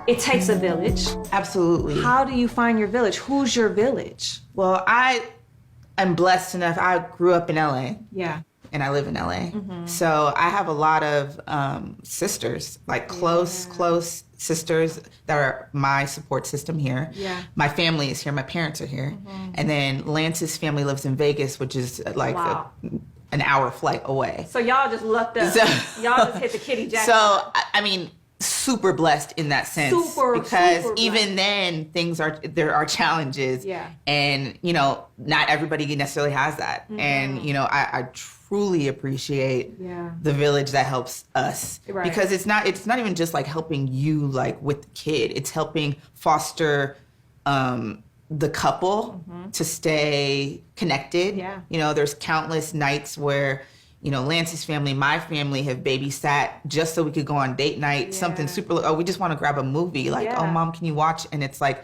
It takes a village. Absolutely. How do you find your village? Who's your village? Well, I am blessed enough. I grew up in LA. Yeah. And I live in LA. So I have a lot of sisters, like close sisters that are my support system here. Yeah. My family is here. My parents are here. And then Lance's family lives in Vegas, which is like an hour flight away. So y'all just lucked up. Y'all just hit the kitty jackpot. So, I mean, super blessed in that sense. Because even then, there are challenges. Yeah. And, you know, not everybody necessarily has that. And, you know, I truly appreciate the village that helps us. Right. Because it's not even just like helping you like with the kid. It's helping foster the couple to stay connected. Yeah. You know, there's countless nights where, you know, Lance's family, my family have babysat just so we could go on date night, something super, we just want to grab a movie. Like, oh, Mom, can you watch? And it's like,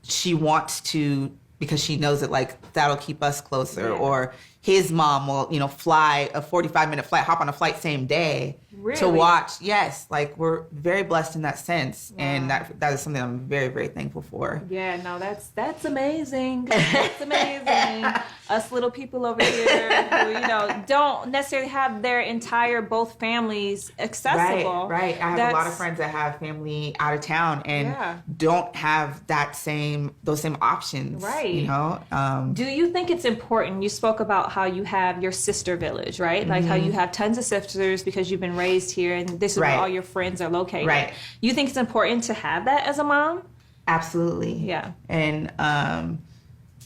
she wants to, because she knows that like, that'll keep us closer. Or his mom will, you know, fly a 45-minute flight, hop on a flight same day to watch. Yes, like we're very blessed in that sense. And that is something I'm very, very thankful for. Yeah, no, that's amazing. That's amazing. Us little people over here who, you know, don't necessarily have their entire both families accessible. Right. I have a lot of friends that have family out of town and don't have those same options. Right. You know? Do you think it's important? You spoke about how you have your sister village, right? Like how you have tons of sisters because you've been raised here and this is where all your friends are located. Right. You think it's important to have that as a mom? Absolutely. Yeah. And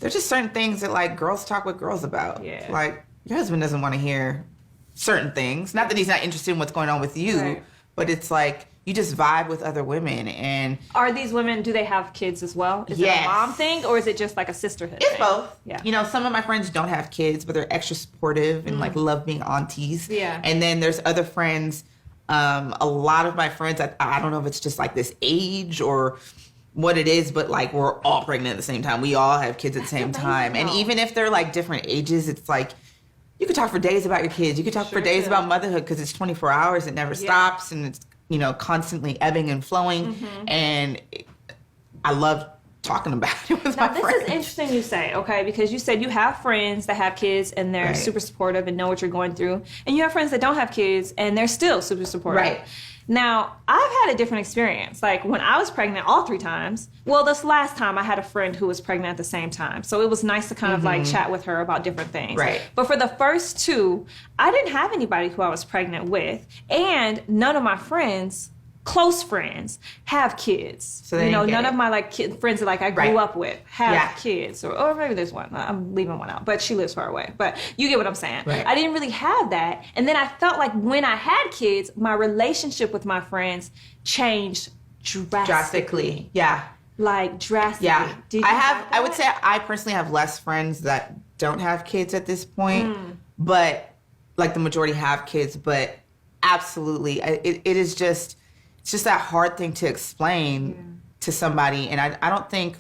there's just certain things that like girls talk with girls about. Yeah. Like your husband doesn't want to hear certain things. Not that he's not interested in what's going on with you, but it's like you just vibe with other women. And are these women, do they have kids as well? Is it a mom thing or is it just like a sisterhood It's thing? both. Yeah. You know, some of my friends don't have kids, but they're extra supportive and like love being aunties. Yeah. And then there's other friends, a lot of my friends, I don't know if it's just like this age or what it is, but like we're all pregnant at the same time. We all have kids at the same time. And even if they're like different ages, it's like you could talk for days about your kids. You could talk for days about motherhood because it's 24 hours. It never stops and it's, you know, constantly ebbing and flowing. And I love talking about it with my friends. This is interesting you say, okay, because you said you have friends that have kids and they're super supportive and know what you're going through. And you have friends that don't have kids and they're still super supportive. Right. Now, I've had a different experience. Like when I was pregnant all 3 times, well, this last time I had a friend who was pregnant at the same time. So it was nice to kind of like chat with her about different things. Right. But for the first 2, I didn't have anybody who I was pregnant with. And none of my friends, close friends, have kids. So you know, none of my like friends that like I grew up with have kids. Or maybe there's one. I'm leaving one out. But she lives far away. But you get what I'm saying. Right. I didn't really have that. And then I felt like when I had kids, my relationship with my friends changed drastically. Yeah. Like drastically. Yeah. Did you I would say I personally have less friends that don't have kids at this point. But like the majority have kids. But absolutely. It is just... It's just that hard thing to explain to somebody. And I don't think...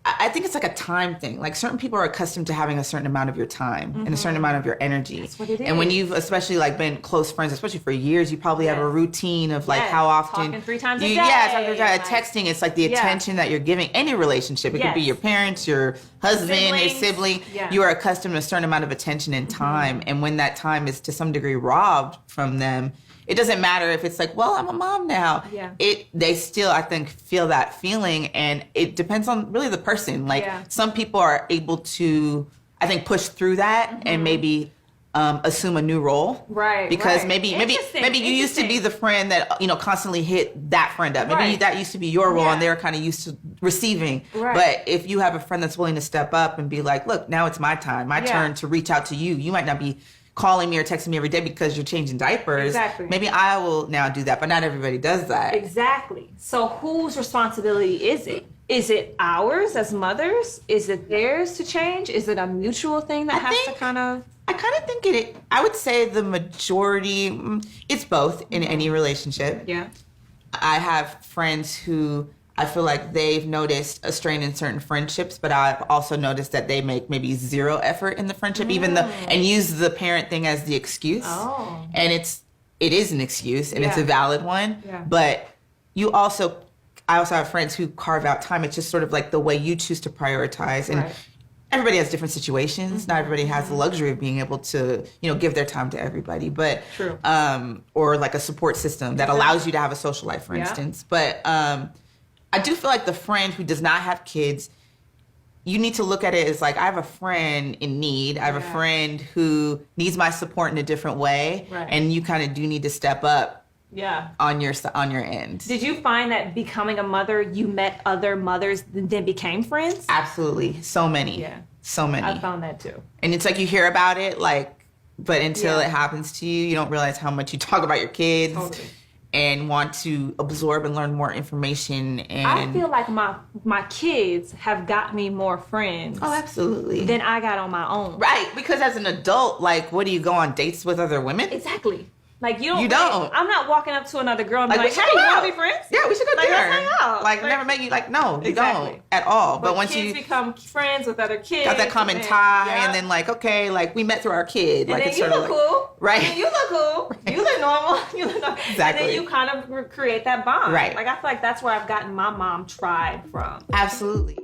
I think it's like a time thing. Like certain people are accustomed to having a certain amount of your time and a certain amount of your energy. That's what it is. And when you've especially like been close friends, especially for years, you probably have a routine of like how often... Talking 3 times a day. Yeah, talking 3 times. Texting, it's like the attention that you're giving any relationship. It could be your parents, your husband, your sibling. Yeah. You are accustomed to a certain amount of attention and time. And when that time is to some degree robbed from them, it doesn't matter if it's like, well, I'm a mom now. Yeah. They still, I think, feel that feeling, and it depends on really the person. Like some people are able to, I think, push through that and maybe assume a new role. Right. Because maybe you used to be the friend that, you know, constantly hit that friend up. Maybe that used to be your role and they're kind of used to receiving. Right. But if you have a friend that's willing to step up and be like, look, now it's my time, my turn to reach out to you. You might not be calling me or texting me every day because you're changing diapers. Exactly. Maybe I will now do that, but not everybody does that. Exactly. So whose responsibility is it? Is it ours as mothers? Is it theirs to change? Is it a mutual thing that has to kind of... I kind of think I would say the majority, it's both in any relationship. Yeah. I have friends who I feel like they've noticed a strain in certain friendships, but I've also noticed that they make maybe zero effort in the friendship, even though, and use the parent thing as the excuse. Oh. And it is an excuse, and it's a valid one. Yeah. But I also have friends who carve out time. It's just sort of like the way you choose to prioritize. And everybody has different situations. Not everybody has the luxury of being able to, give their time to everybody. But True. Or like a support system that allows you to have a social life, for instance. But I do feel like the friend who does not have kids, you need to look at it as like, I have a friend in need. I have a friend who needs my support in a different way. Right. And you kind of do need to step up on your end. Did you find that becoming a mother, you met other mothers then became friends? Absolutely. So many. Yeah. So many. I found that too. And it's like you hear about it, but until it happens to you, you don't realize how much you talk about your kids. Totally. And want to absorb and learn more information. And I feel like my kids have got me more friends. Oh, absolutely. Than I got on my own. Right, because as an adult, what do you go on dates with other women? Exactly. Like you don't. I'm not walking up to another girl and be like, hey, you want to be friends? Yeah, we should go dinner. Let's hang out. Never met you. No, you Exactly. don't at all. But once kids you become friends with other kids, got that common tie, and then we met through our kid. And then it's you sort look of cool. Right. And you look cool. Right. You look normal. You look normal. Exactly. And then you kind of create that bond. Right. I feel like that's where I've gotten my mom tribe from. Absolutely.